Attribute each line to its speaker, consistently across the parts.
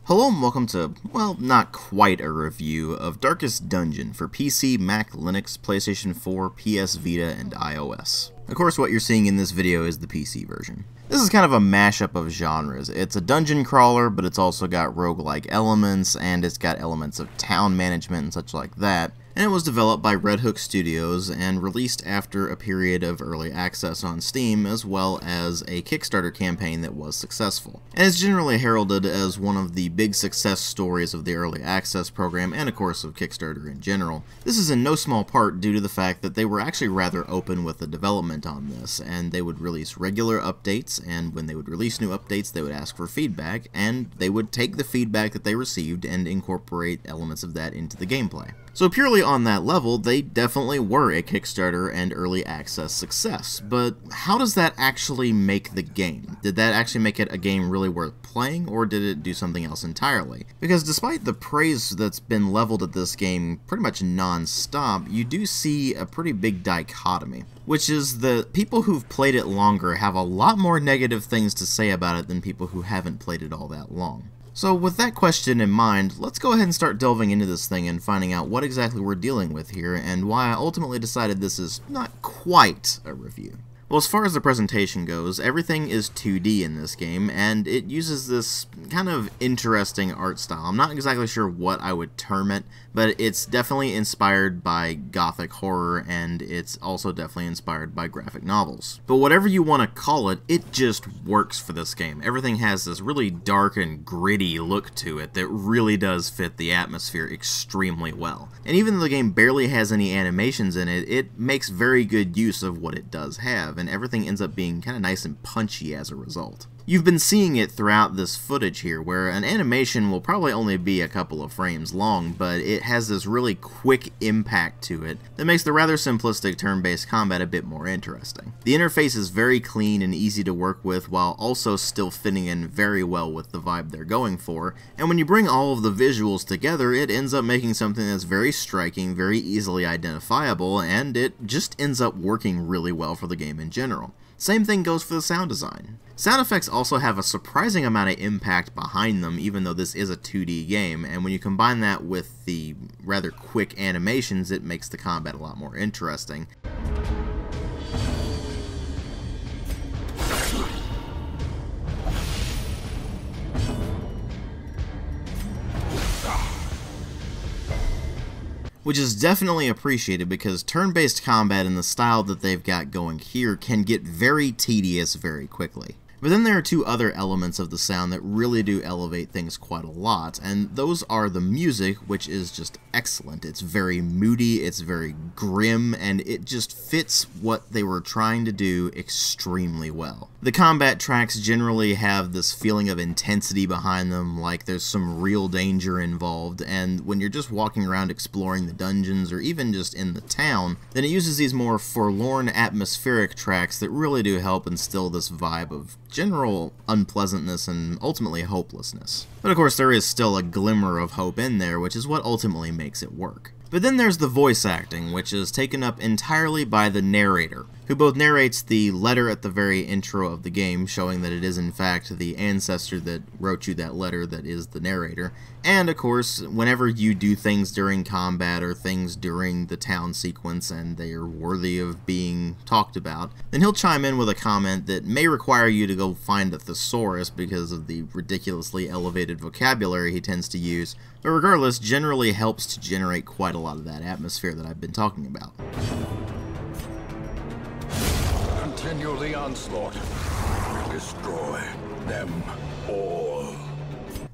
Speaker 1: Hello and welcome to, well, not quite a review of Darkest Dungeon for PC, Mac, Linux, PlayStation 4, PS Vita, and iOS. Of course, what you're seeing in this video is the PC version. This is kind of a mashup of genres. It's a dungeon crawler, but it's also got roguelike elements, and it's got elements of town management and such like that. And it was developed by Red Hook Studios and released after a period of early access on Steam, as well as a Kickstarter campaign that was successful. And is generally heralded as one of the big success stories of the early access program, and of course of Kickstarter in general. This is in no small part due to the fact that they were actually rather open with the development on this, and they would release regular updates, and when they would release new updates they would ask for feedback, and they would take the feedback that they received and incorporate elements of that into the gameplay. So purely on that level, they definitely were a Kickstarter and early access success, but how does that actually make the game? Did that actually make it a game really worth playing, or did it do something else entirely? Because despite the praise that's been leveled at this game pretty much non-stop, you do see a pretty big dichotomy, which is that people who've played it longer have a lot more negative things to say about it than people who haven't played it all that long. So with that question in mind, let's go ahead and start delving into this thing and finding out what exactly we're dealing with here, and why I ultimately decided this is not quite a review. Well, as far as the presentation goes, everything is 2D in this game, and it uses this kind of interesting art style. I'm not exactly sure what I would term it, but it's definitely inspired by gothic horror, and it's also definitely inspired by graphic novels. But whatever you want to call it, it just works for this game. Everything has this really dark and gritty look to it that really does fit the atmosphere extremely well. And even though the game barely has any animations in it, it makes very good use of what it does have, and everything ends up being kind of nice and punchy as a result. You've been seeing it throughout this footage here, where an animation will probably only be a couple of frames long, but it has this really quick impact to it that makes the rather simplistic turn-based combat a bit more interesting. The interface is very clean and easy to work with, while also still fitting in very well with the vibe they're going for, and when you bring all of the visuals together, it ends up making something that's very striking, very easily identifiable, and it just ends up working really well for the game in general. Same thing goes for the sound design. Sound effects also have a surprising amount of impact behind them, even though this is a 2D game, and when you combine that with the rather quick animations, it makes the combat a lot more interesting. Which is definitely appreciated because turn-based combat in the style that they've got going here can get very tedious very quickly. But then there are two other elements of the sound that really do elevate things quite a lot, and those are the music, which is just excellent. It's very moody, it's very grim, and it just fits what they were trying to do extremely well. The combat tracks generally have this feeling of intensity behind them, like there's some real danger involved, and when you're just walking around exploring the dungeons or even just in the town, then it uses these more forlorn atmospheric tracks that really do help instill this vibe of general unpleasantness and ultimately hopelessness. But of course there is still a glimmer of hope in there, which is what ultimately makes it work. But then there's the voice acting, which is taken up entirely by the narrator, who both narrates the letter at the very intro of the game, showing that it is in fact the ancestor that wrote you that letter that is the narrator, and of course, whenever you do things during combat or things during the town sequence and they are worthy of being talked about, then he'll chime in with a comment that may require you to go find a thesaurus because of the ridiculously elevated vocabulary he tends to use, but regardless, generally helps to generate quite a lot of that atmosphere that I've been talking about.
Speaker 2: Continue the onslaught. Destroy them all.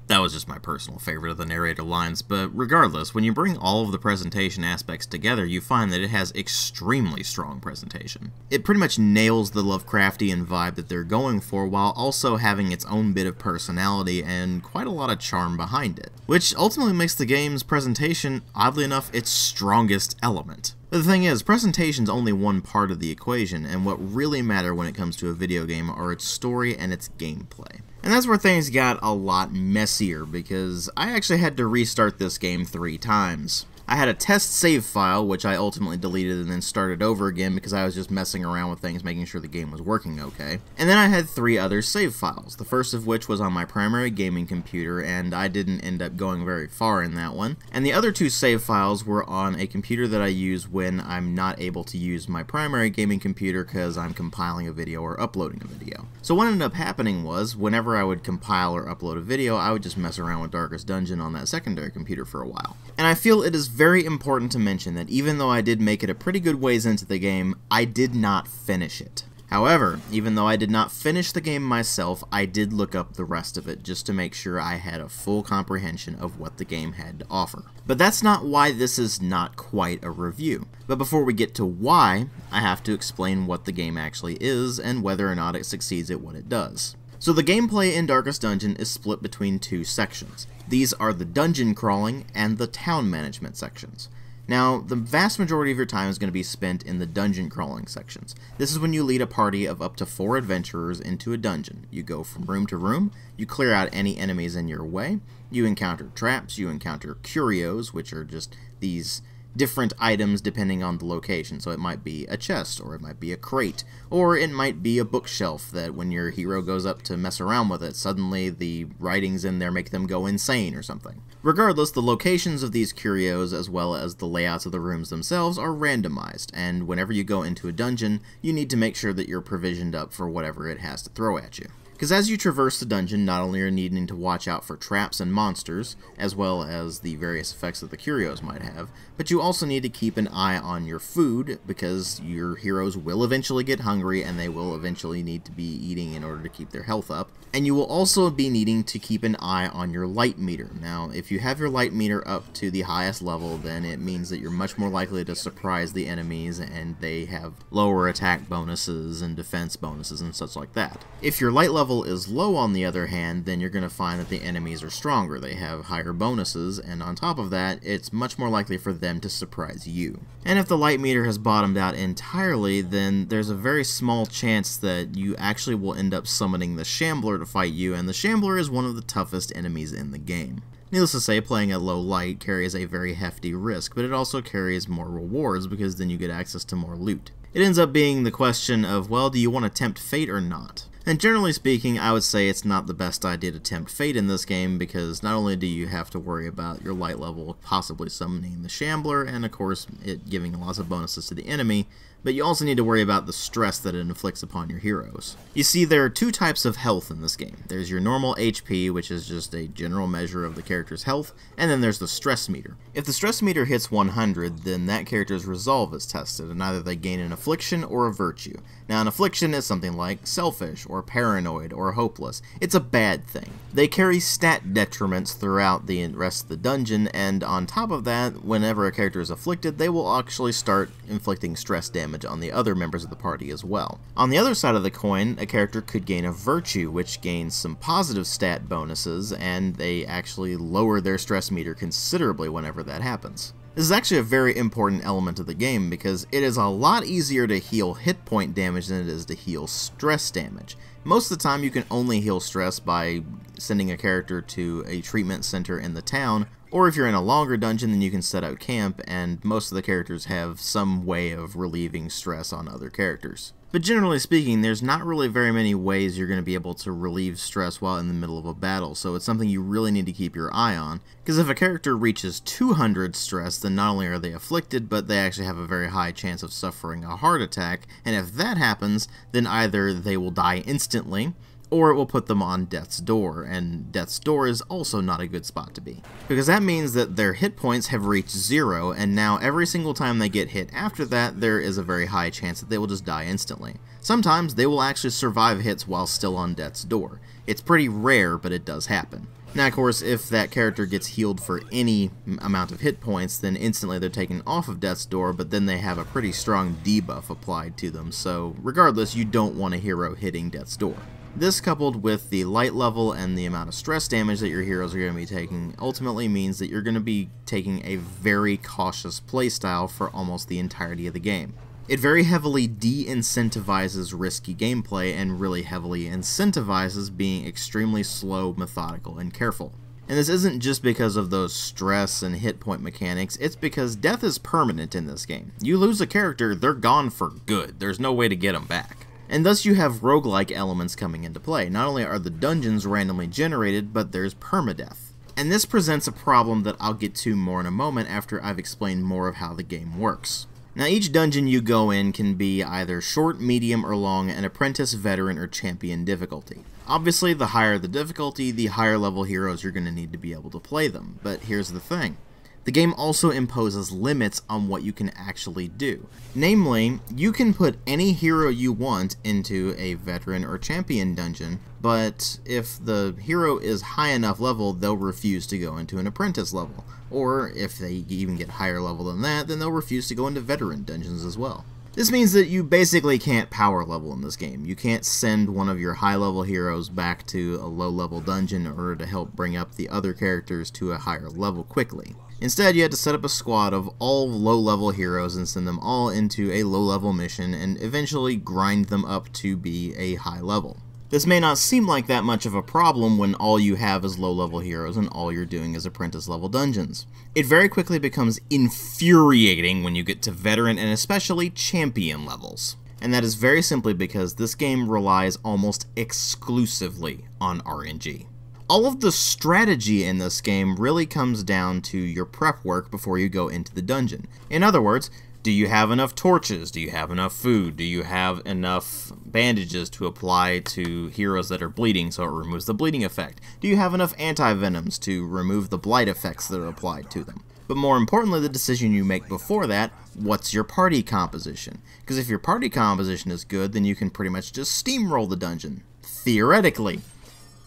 Speaker 1: That was just my personal favorite of the narrator lines, but regardless, when you bring all of the presentation aspects together, you find that it has extremely strong presentation. It pretty much nails the Lovecraftian vibe that they're going for, while also having its own bit of personality and quite a lot of charm behind it, which ultimately makes the game's presentation, oddly enough, its strongest element. But the thing is, presentation's only one part of the equation, and what really matter when it comes to a video game are its story and its gameplay. And that's where things got a lot messier, because I actually had to restart this game 3 times. I had a test save file, which I ultimately deleted and then started over again because I was just messing around with things, making sure the game was working okay. And then I had 3 other save files, the first of which was on my primary gaming computer, and I didn't end up going very far in that one. And the other 2 save files were on a computer that I use when I'm not able to use my primary gaming computer because I'm compiling a video or uploading a video. So what ended up happening was, whenever I would compile or upload a video, I would just mess around with Darkest Dungeon on that secondary computer for a while. And I feel it is very important to mention that even though I did make it a pretty good ways into the game, I did not finish it. However, even though I did not finish the game myself, I did look up the rest of it just to make sure I had a full comprehension of what the game had to offer. But that's not why this is not quite a review. But before we get to why, I have to explain what the game actually is and whether or not it succeeds at what it does. So the gameplay in Darkest Dungeon is split between 2 sections. These are the dungeon crawling and the town management sections. Now, the vast majority of your time is going to be spent in the dungeon crawling sections. This is when you lead a party of up to 4 adventurers into a dungeon. You go from room to room, you clear out any enemies in your way, you encounter traps, you encounter curios, which are just these different items depending on the location. So it might be a chest, or it might be a crate, or it might be a bookshelf that when your hero goes up to mess around with it, suddenly the writings in there make them go insane or something. Regardless, the locations of these curios as well as the layouts of the rooms themselves are randomized, and whenever you go into a dungeon, you need to make sure that you're provisioned up for whatever it has to throw at you. Because as you traverse the dungeon, not only are you needing to watch out for traps and monsters, as well as the various effects that the curios might have, but you also need to keep an eye on your food, because your heroes will eventually get hungry and they will eventually need to be eating in order to keep their health up. And you will also be needing to keep an eye on your light meter. Now, if you have your light meter up to the highest level, then it means that you're much more likely to surprise the enemies, and they have lower attack bonuses and defense bonuses and such like that. If your light level is low, on the other hand, then you're going to find that the enemies are stronger. They have higher bonuses, and on top of that, it's much more likely for them to surprise you. And if the light meter has bottomed out entirely, then there's a very small chance that you actually will end up summoning the Shambler to fight you, and the Shambler is one of the toughest enemies in the game. Needless to say, playing at low light carries a very hefty risk, but it also carries more rewards because then you get access to more loot. It ends up being the question of, well, do you want to tempt fate or not? And generally speaking, I would say it's not the best idea to tempt fate in this game, because not only do you have to worry about your light level possibly summoning the Shambler, and of course it giving lots of bonuses to the enemy, but you also need to worry about the stress that it inflicts upon your heroes. You see, there are 2 types of health in this game. There's your normal HP, which is just a general measure of the character's health, and then there's the stress meter. If the stress meter hits 100, then that character's resolve is tested, and either they gain an affliction or a virtue. Now, an affliction is something like selfish, or paranoid, or hopeless. It's a bad thing. They carry stat detriments throughout the rest of the dungeon, and on top of that, whenever a character is afflicted, they will actually start inflicting stress damage on the other members of the party as well. On the other side of the coin, a character could gain a virtue, which gains some positive stat bonuses, and they actually lower their stress meter considerably whenever that happens. This is actually a very important element of the game, because it is a lot easier to heal hit point damage than it is to heal stress damage. Most of the time you can only heal stress by sending a character to a treatment center in the town, or if you're in a longer dungeon, then you can set out camp, and most of the characters have some way of relieving stress on other characters. But generally speaking, there's not really very many ways you're going to be able to relieve stress while in the middle of a battle, so it's something you really need to keep your eye on, because if a character reaches 200 stress, then not only are they afflicted, but they actually have a very high chance of suffering a heart attack, and if that happens, then either they will die instantly, or it will put them on death's door, and death's door is also not a good spot to be. Because that means that their hit points have reached 0, and now every single time they get hit after that, there is a very high chance that they will just die instantly. Sometimes they will actually survive hits while still on death's door. It's pretty rare, but it does happen. Now, of course, if that character gets healed for any amount of hit points, then instantly they're taken off of death's door, but then they have a pretty strong debuff applied to them, so regardless, you don't want a hero hitting death's door. This, coupled with the light level and the amount of stress damage that your heroes are going to be taking, ultimately means that you're going to be taking a very cautious playstyle for almost the entirety of the game. It very heavily de-incentivizes risky gameplay and really heavily incentivizes being extremely slow, methodical, and careful. And this isn't just because of those stress and hit point mechanics, it's because death is permanent in this game. You lose a character, they're gone for good. There's no way to get them back. And thus you have roguelike elements coming into play. Not only are the dungeons randomly generated, but there's permadeath. And this presents a problem that I'll get to more in a moment after I've explained more of how the game works. Now each dungeon you go in can be either short, medium, or long, an apprentice, veteran, or champion difficulty. Obviously, the higher the difficulty, the higher level heroes you're going to need to be able to play them. But here's the thing. The game also imposes limits on what you can actually do. Namely, you can put any hero you want into a veteran or champion dungeon, but if the hero is high enough level, they'll refuse to go into an apprentice level. Or if they even get higher level than that, then they'll refuse to go into veteran dungeons as well. This means that you basically can't power level in this game. You can't send one of your high level heroes back to a low level dungeon in order to help bring up the other characters to a higher level quickly. Instead, you had to set up a squad of all low-level heroes and send them all into a low-level mission and eventually grind them up to be a high level. This may not seem like that much of a problem when all you have is low-level heroes and all you're doing is apprentice-level dungeons. It very quickly becomes infuriating when you get to veteran and especially champion levels. And that is very simply because this game relies almost exclusively on RNG. All of the strategy in this game really comes down to your prep work before you go into the dungeon. In other words, do you have enough torches? Do you have enough food? Do you have enough bandages to apply to heroes that are bleeding so it removes the bleeding effect? Do you have enough anti-venoms to remove the blight effects that are applied to them? But more importantly, the decision you make before that, what's your party composition? Because if your party composition is good, then you can pretty much just steamroll the dungeon. Theoretically.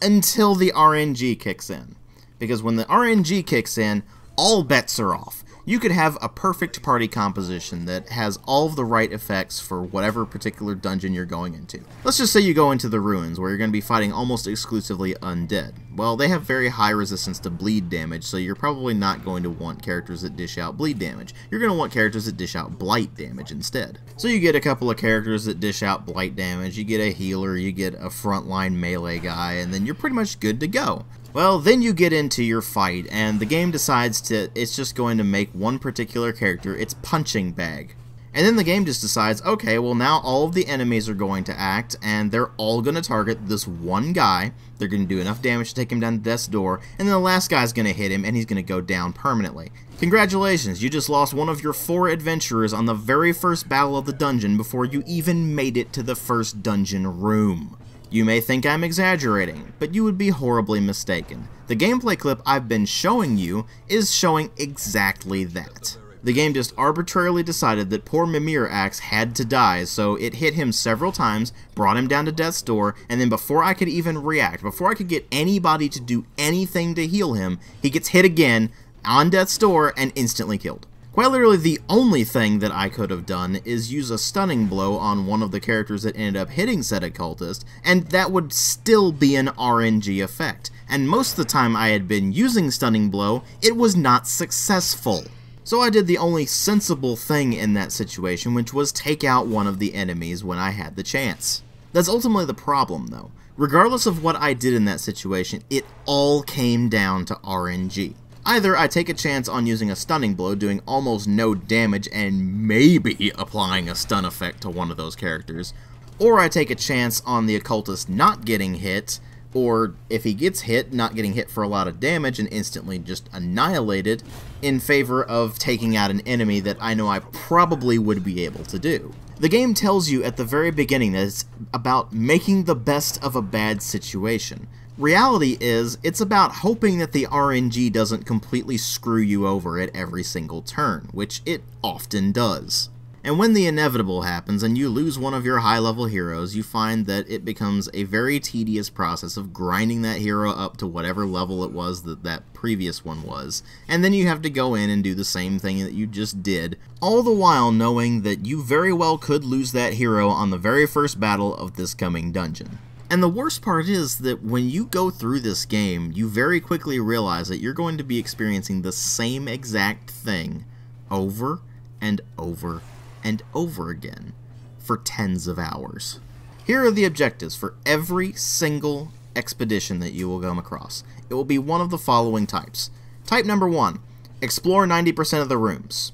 Speaker 1: Until the RNG kicks in. Because when the RNG kicks in, all bets are off. You could have a perfect party composition that has all of the right effects for whatever particular dungeon you're going into. Let's just say you go into the ruins, where you're going to be fighting almost exclusively undead. Well, they have very high resistance to bleed damage, so you're probably not going to want characters that dish out bleed damage. You're going to want characters that dish out blight damage instead. So you get a couple of characters that dish out blight damage, you get a healer, you get a frontline melee guy, and then you're pretty much good to go. Well, then you get into your fight, and the game decides it's just going to make one particular character its punching bag. And then the game just decides, okay, well now all of the enemies are going to act, and they're all going to target this one guy. They're going to do enough damage to take him down to death's door, and then the last guy's going to hit him, and he's going to go down permanently. Congratulations, you just lost one of your 4 adventurers on the very first battle of the dungeon before you even made it to the first dungeon room. You may think I'm exaggerating, but you would be horribly mistaken. The gameplay clip I've been showing you is showing exactly that. The game just arbitrarily decided that poor Mimir Axe had to die, so it hit him several times, brought him down to death's door, and then before I could even react, before I could get anybody to do anything to heal him, he gets hit again on death's door and instantly killed. Quite literally, the only thing that I could have done is use a stunning blow on one of the characters that ended up hitting said occultist, and that would still be an RNG effect. And most of the time I had been using stunning blow, it was not successful. So I did the only sensible thing in that situation, which was take out one of the enemies when I had the chance. That's ultimately the problem, though. Regardless of what I did in that situation, it all came down to RNG. Either I take a chance on using a stunning blow, doing almost no damage and maybe applying a stun effect to one of those characters, or I take a chance on the occultist not getting hit, or if he gets hit, not getting hit for a lot of damage and instantly just annihilated, in favor of taking out an enemy that I know I probably would be able to do. The game tells you at the very beginning that it's about making the best of a bad situation. Reality is, it's about hoping that the RNG doesn't completely screw you over at every single turn, which it often does. And when the inevitable happens and you lose one of your high-level heroes, you find that it becomes a very tedious process of grinding that hero up to whatever level it was that that previous one was, and then you have to go in and do the same thing that you just did, all the while knowing that you very well could lose that hero on the very first battle of this coming dungeon. And the worst part is that when you go through this game, you very quickly realize that you're going to be experiencing the same exact thing over and over and over again for tens of hours. Here are the objectives for every single expedition that you will come across. It will be one of the following types. Type number 1, explore 90% of the rooms.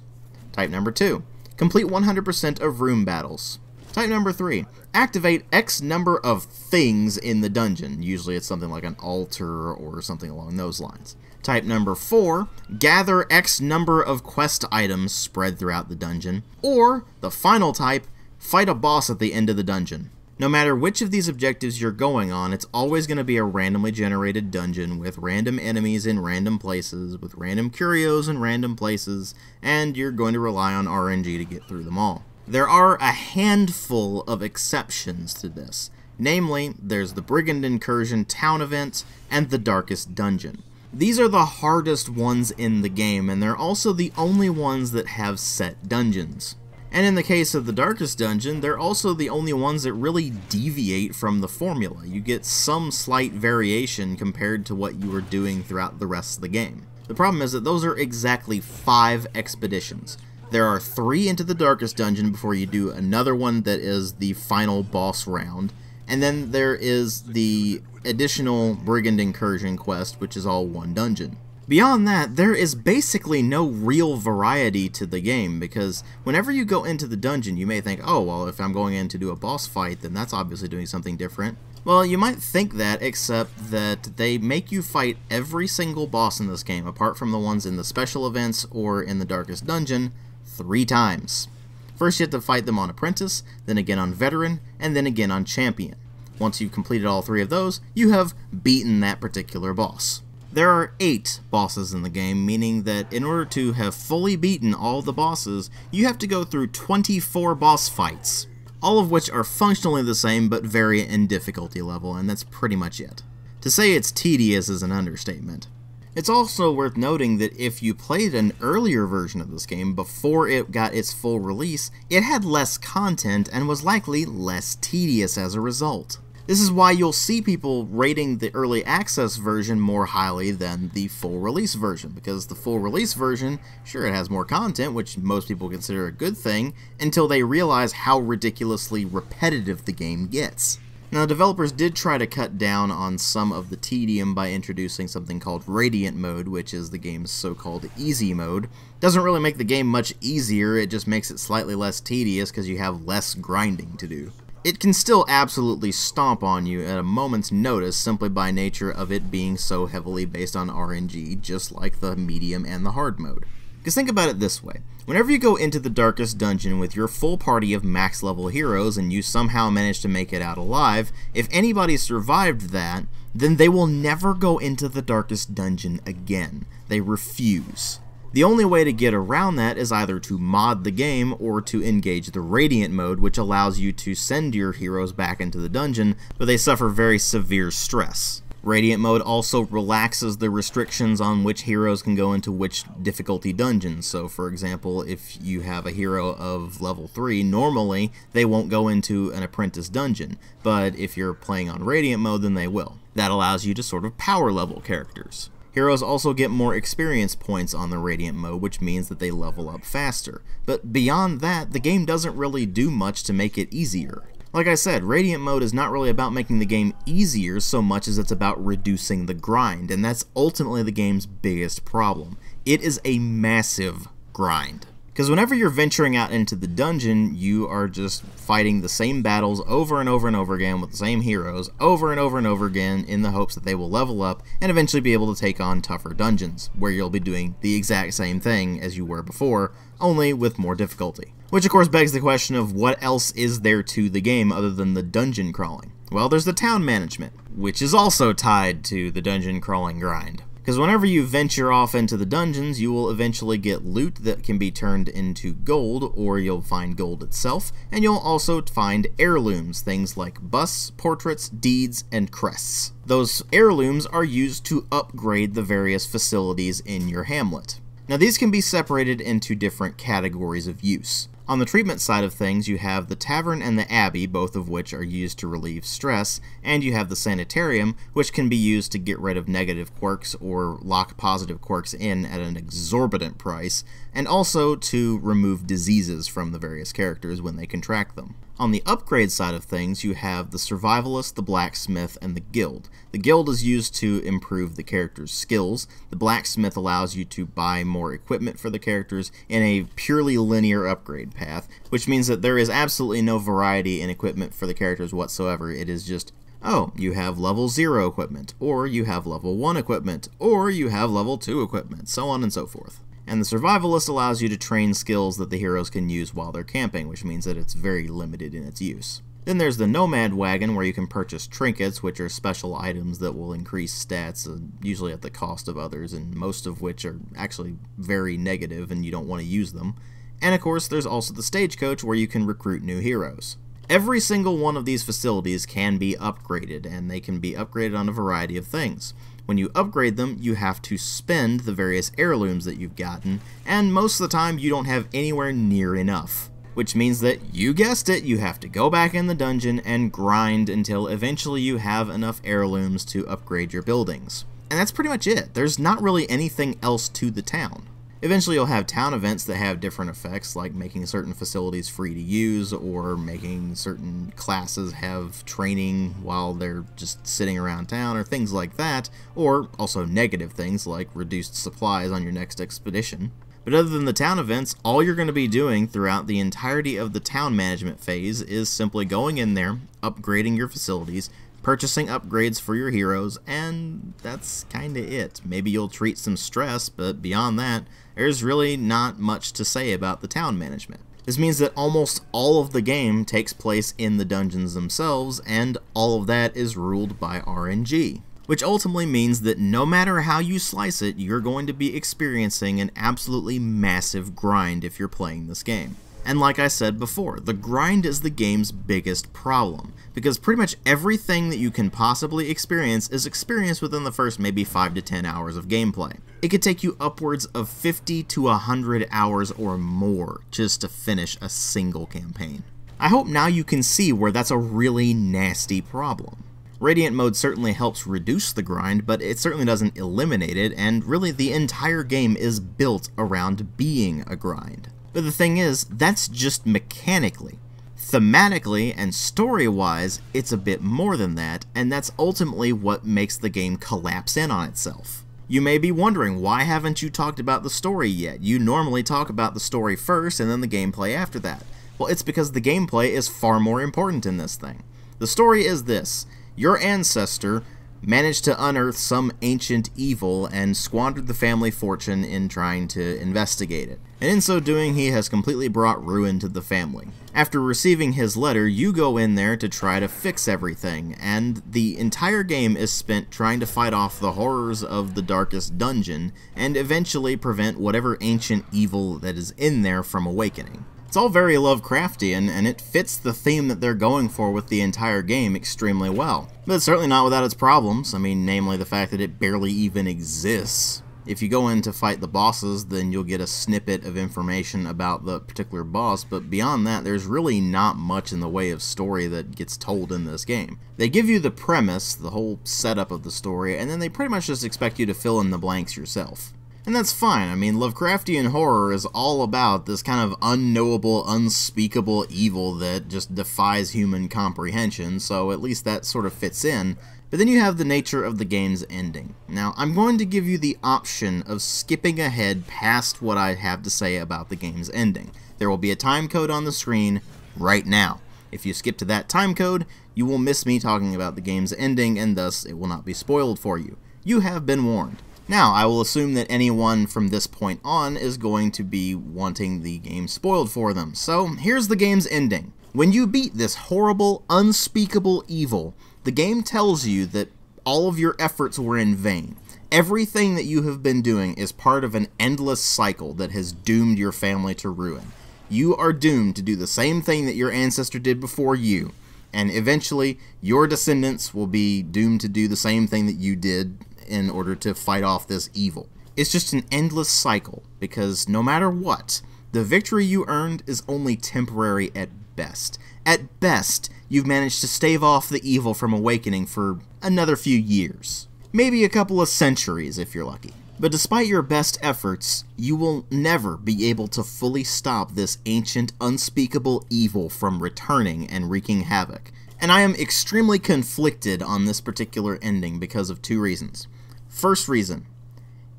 Speaker 1: Type number 2, complete 100% of room battles. Type number 3, activate X number of things in the dungeon. Usually it's something like an altar or something along those lines. Type number 4, gather X number of quest items spread throughout the dungeon. Or, the final type, fight a boss at the end of the dungeon. No matter which of these objectives you're going on, it's always going to be a randomly generated dungeon with random enemies in random places, with random curios in random places, and you're going to rely on RNG to get through them all. There are a handful of exceptions to this. Namely, there's the Brigand Incursion Town event and the Darkest Dungeon. These are the hardest ones in the game, and they're also the only ones that have set dungeons. And in the case of the Darkest Dungeon, they're also the only ones that really deviate from the formula. You get some slight variation compared to what you were doing throughout the rest of the game. The problem is that those are exactly 5 expeditions. There are 3 into the Darkest Dungeon before you do another one that is the final boss round, and then there is the additional Brigand Incursion quest, which is all 1 dungeon. Beyond that, there is basically no real variety to the game, because whenever you go into the dungeon, you may think, oh, well, if I'm going in to do a boss fight, then that's obviously doing something different. Well, you might think that, except that they make you fight every single boss in this game, apart from the ones in the special events or in the Darkest Dungeon, 3 times. First you have to fight them on Apprentice, then again on Veteran, and then again on Champion. Once you've completed all 3 of those, you have beaten that particular boss. There are 8 bosses in the game, meaning that in order to have fully beaten all the bosses, you have to go through 24 boss fights, all of which are functionally the same but vary in difficulty level, and that's pretty much it. To say it's tedious is an understatement. It's also worth noting that if you played an earlier version of this game before it got its full release, it had less content and was likely less tedious as a result. This is why you'll see people rating the early access version more highly than the full release version, because the full release version, sure, it has more content, which most people consider a good thing, until they realize how ridiculously repetitive the game gets. Now, developers did try to cut down on some of the tedium by introducing something called Radiant Mode, which is the game's so-called easy mode. Doesn't really make the game much easier, it just makes it slightly less tedious because you have less grinding to do. It can still absolutely stomp on you at a moment's notice simply by nature of it being so heavily based on RNG, just like the medium and the hard mode. Because think about it this way, whenever you go into the Darkest Dungeon with your full party of max level heroes and you somehow manage to make it out alive, if anybody survived that, then they will never go into the Darkest Dungeon again. They refuse. The only way to get around that is either to mod the game or to engage the Radiant mode, which allows you to send your heroes back into the dungeon, but they suffer very severe stress. Radiant mode also relaxes the restrictions on which heroes can go into which difficulty dungeons. So for example, if you have a hero of level 3, normally they won't go into an Apprentice dungeon, but if you're playing on Radiant mode, then they will. That allows you to sort of power level characters. Heroes also get more experience points on the Radiant mode, which means that they level up faster. But beyond that, the game doesn't really do much to make it easier. Like I said, Radiant mode is not really about making the game easier so much as it's about reducing the grind, and that's ultimately the game's biggest problem. It is a massive grind. Because whenever you're venturing out into the dungeon, you are just fighting the same battles over and over and over again with the same heroes over and over and over again in the hopes that they will level up and eventually be able to take on tougher dungeons, where you'll be doing the exact same thing as you were before, only with more difficulty. Which of course begs the question of what else is there to the game other than the dungeon crawling? Well, there's the town management, which is also tied to the dungeon crawling grind. Because whenever you venture off into the dungeons, you will eventually get loot that can be turned into gold, or you'll find gold itself, and you'll also find heirlooms, things like busts, portraits, deeds, and crests. Those heirlooms are used to upgrade the various facilities in your hamlet. Now these can be separated into different categories of use. On the treatment side of things, you have the tavern and the abbey, both of which are used to relieve stress, and you have the sanitarium, which can be used to get rid of negative quirks or lock positive quirks in at an exorbitant price, and also to remove diseases from the various characters when they contract them. On the upgrade side of things, you have the Survivalist, the Blacksmith, and the Guild. The Guild is used to improve the character's skills. The Blacksmith allows you to buy more equipment for the characters in a purely linear upgrade path, which means that there is absolutely no variety in equipment for the characters whatsoever. It is just, oh, you have level 0 equipment, or you have level 1 equipment, or you have level 2 equipment, so on and so forth. And the Survivalist allows you to train skills that the heroes can use while they're camping, which means that it's very limited in its use. Then there's the Nomad Wagon, where you can purchase trinkets, which are special items that will increase stats, usually at the cost of others, and most of which are actually very negative and you don't want to use them. And of course, there's also the Stagecoach, where you can recruit new heroes. Every single one of these facilities can be upgraded, and they can be upgraded on a variety of things. When you upgrade them, you have to spend the various heirlooms that you've gotten, and most of the time you don't have anywhere near enough. Which means that, you guessed it, you have to go back in the dungeon and grind until eventually you have enough heirlooms to upgrade your buildings. And that's pretty much it. There's not really anything else to the town. Eventually you'll have town events that have different effects, like making certain facilities free to use, or making certain classes have training while they're just sitting around town, or things like that, or also negative things like reduced supplies on your next expedition. But other than the town events, all you're going to be doing throughout the entirety of the town management phase is simply going in there, upgrading your facilities, purchasing upgrades for your heroes, and that's kinda it. Maybe you'll treat some stress, but beyond that, there's really not much to say about the town management. This means that almost all of the game takes place in the dungeons themselves, and all of that is ruled by RNG. Which ultimately means that no matter how you slice it, you're going to be experiencing an absolutely massive grind if you're playing this game. And like I said before, the grind is the game's biggest problem, because pretty much everything that you can possibly experience is experienced within the first maybe 5 to 10 hours of gameplay. It could take you upwards of 50 to 100 hours or more just to finish a single campaign. I hope now you can see where that's a really nasty problem. Radiant mode certainly helps reduce the grind, but it certainly doesn't eliminate it, and really the entire game is built around being a grind. But the thing is, that's just mechanically. Thematically and story-wise, it's a bit more than that, and that's ultimately what makes the game collapse in on itself. You may be wondering, why haven't you talked about the story yet? You normally talk about the story first and then the gameplay after that. Well, it's because the gameplay is far more important in this thing. The story is this: your ancestor managed to unearth some ancient evil and squandered the family fortune in trying to investigate it. And in so doing, he has completely brought ruin to the family. After receiving his letter, you go in there to try to fix everything, and the entire game is spent trying to fight off the horrors of the darkest dungeon, and eventually prevent whatever ancient evil that is in there from awakening. It's all very Lovecraftian, and it fits the theme that they're going for with the entire game extremely well. But it's certainly not without its problems, namely the fact that it barely even exists. If you go in to fight the bosses, then you'll get a snippet of information about the particular boss, but beyond that, there's really not much in the way of story that gets told in this game. They give you the premise, the whole setup of the story, and then they pretty much just expect you to fill in the blanks yourself. And that's fine. Lovecraftian horror is all about this kind of unknowable, unspeakable evil that just defies human comprehension, so at least that sort of fits in. But then you have the nature of the game's ending. Now, I'm going to give you the option of skipping ahead past what I have to say about the game's ending. There will be a time code on the screen right now. If you skip to that time code, you will miss me talking about the game's ending, and thus it will not be spoiled for you. You have been warned. Now, I will assume that anyone from this point on is going to be wanting the game spoiled for them. So, here's the game's ending. When you beat this horrible, unspeakable evil, the game tells you that all of your efforts were in vain. Everything that you have been doing is part of an endless cycle that has doomed your family to ruin. You are doomed to do the same thing that your ancestor did before you, and eventually your descendants will be doomed to do the same thing that you did in order to fight off this evil. It's just an endless cycle, because no matter what, the victory you earned is only temporary at best. At best, you've managed to stave off the evil from awakening for another few years. Maybe a couple of centuries if you're lucky. But despite your best efforts, you will never be able to fully stop this ancient, unspeakable evil from returning and wreaking havoc. And I am extremely conflicted on this particular ending because of two reasons. First reason,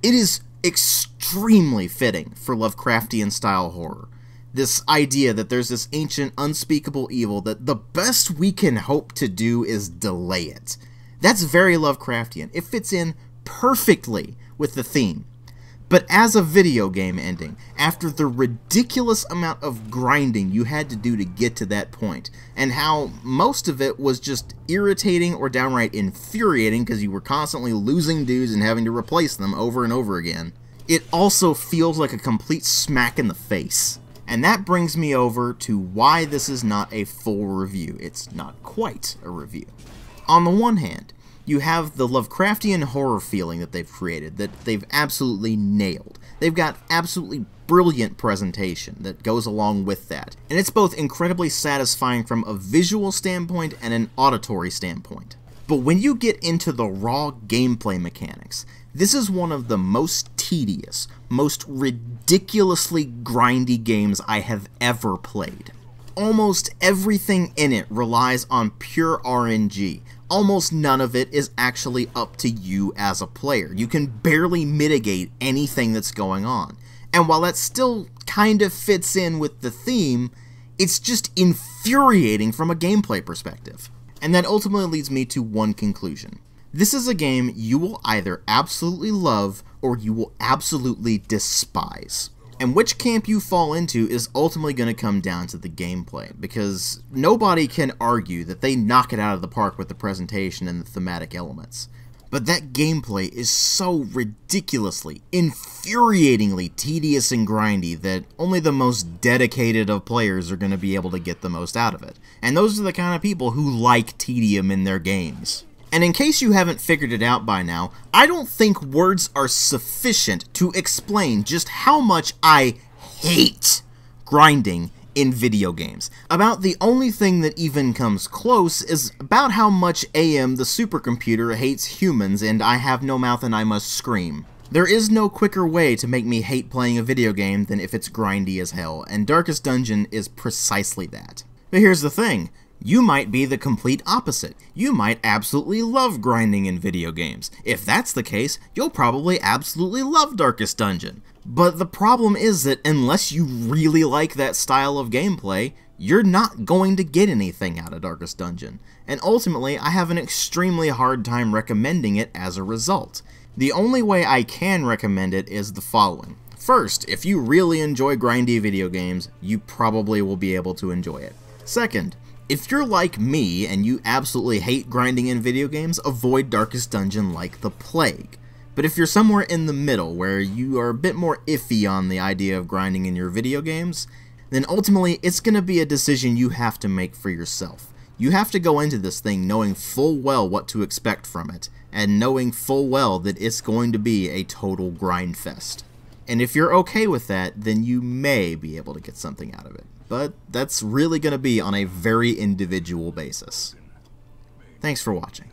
Speaker 1: it is extremely fitting for Lovecraftian-style horror. This idea that there's this ancient, unspeakable evil that the best we can hope to do is delay it. That's very Lovecraftian. It fits in perfectly with the theme. But as a video game ending, after the ridiculous amount of grinding you had to do to get to that point, and how most of it was just irritating or downright infuriating because you were constantly losing dudes and having to replace them over and over again, it also feels like a complete smack in the face. And that brings me over to why this is not a full review. It's not quite a review. On the one hand, you have the Lovecraftian horror feeling that they've created, that they've absolutely nailed. They've got absolutely brilliant presentation that goes along with that. And it's both incredibly satisfying from a visual standpoint and an auditory standpoint. But when you get into the raw gameplay mechanics, this is one of the most tedious, most ridiculously grindy games I have ever played. Almost everything in it relies on pure RNG. Almost none of it is actually up to you as a player. You can barely mitigate anything that's going on. And while that still kind of fits in with the theme, it's just infuriating from a gameplay perspective. And that ultimately leads me to one conclusion. This is a game you will either absolutely love or you will absolutely despise. And which camp you fall into is ultimately going to come down to the gameplay, because nobody can argue that they knock it out of the park with the presentation and the thematic elements. But that gameplay is so ridiculously, infuriatingly tedious and grindy that only the most dedicated of players are going to be able to get the most out of it. And those are the kind of people who like tedium in their games. And in case you haven't figured it out by now, I don't think words are sufficient to explain just how much I hate grinding in video games. About the only thing that even comes close is about how much AM the supercomputer hates humans and I have no mouth and I must scream. There is no quicker way to make me hate playing a video game than if it's grindy as hell, and Darkest Dungeon is precisely that. But here's the thing. You might be the complete opposite. You might absolutely love grinding in video games. If that's the case, you'll probably absolutely love Darkest Dungeon. But the problem is that unless you really like that style of gameplay, you're not going to get anything out of Darkest Dungeon. And ultimately, I have an extremely hard time recommending it as a result. The only way I can recommend it is the following. First, if you really enjoy grindy video games, you probably will be able to enjoy it. Second, if you're like me and you absolutely hate grinding in video games, avoid Darkest Dungeon like the plague. But if you're somewhere in the middle, where you are a bit more iffy on the idea of grinding in your video games, then ultimately it's going to be a decision you have to make for yourself. You have to go into this thing knowing full well what to expect from it, and knowing full well that it's going to be a total grind fest. And if you're okay with that, then you may be able to get something out of it. But that's really going to be on a very individual basis. Thanks for watching.